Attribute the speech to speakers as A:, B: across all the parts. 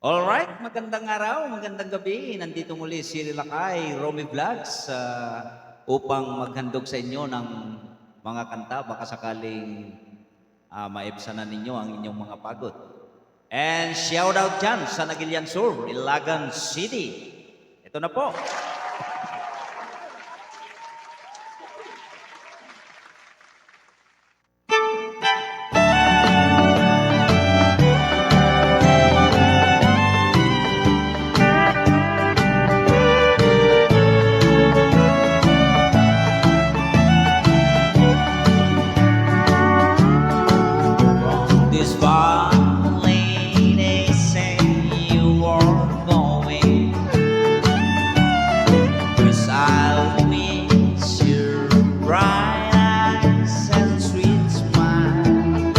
A: Alright, magandang araw, magandang gabi. Nandito muli si Lakay Romy Vlogs upang maghandog sa inyo ng mga kanta. Baka sakaling maibsanan ninyo ang inyong mga pagod. And shout out dyan sa Nagilian Sur, Ilagan City. Ito na po. This valley, they say you are going, 'cause I'll miss your bright eyes and sweet smile.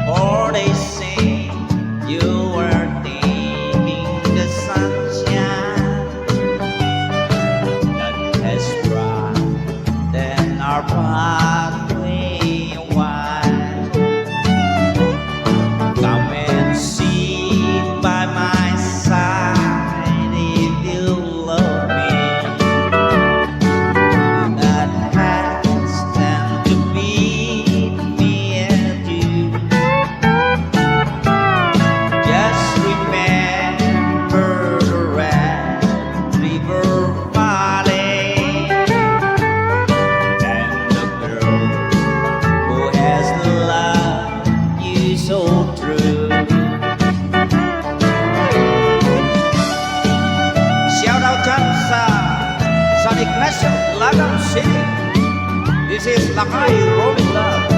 A: Or they say you were taking the sunshine that has brightened our pathway wide. Come and sit by my side if you love me. That has stand to beat me and you. Just remember the Red River Valley and the girl who has loved you so true. Shout out dyan sa San Ignacio, Ilagan City. This is Lakay Romy Vlogs.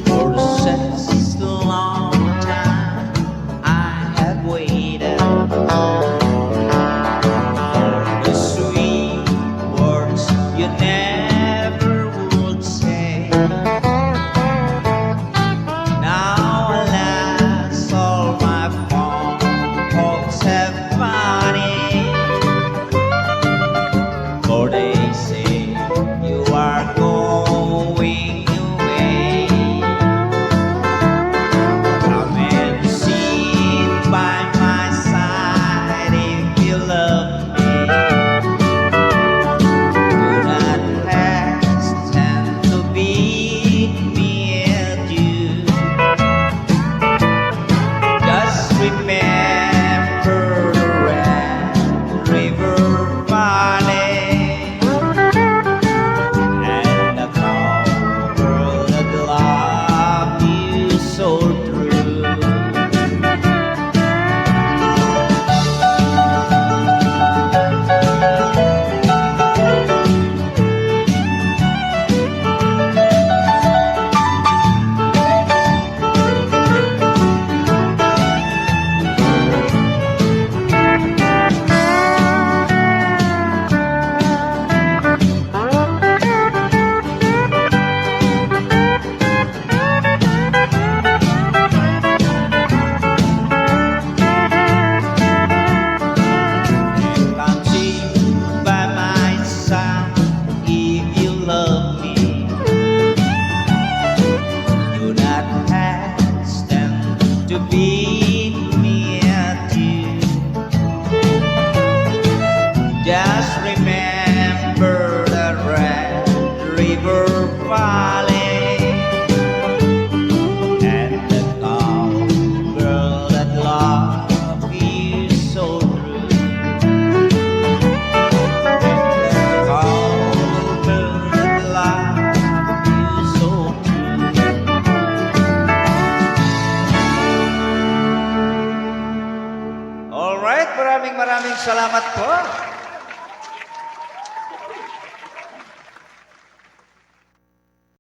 A: For such a long time I have waited for the sweet words you never would say. Now alas, all my fond hopes have vanished, for they say you are going away. Come and sit by my side if you love me. Do not hesitate to beat me and you. Just remember the Red River Valley and the calm world that love you so true. Come sit by my side if you love me. Do not hesitate to beat me at you. Just remember the Red River Valley and the calm girl that loved you so true. The calm girl that loved you so true. Alright, maraming salamat po.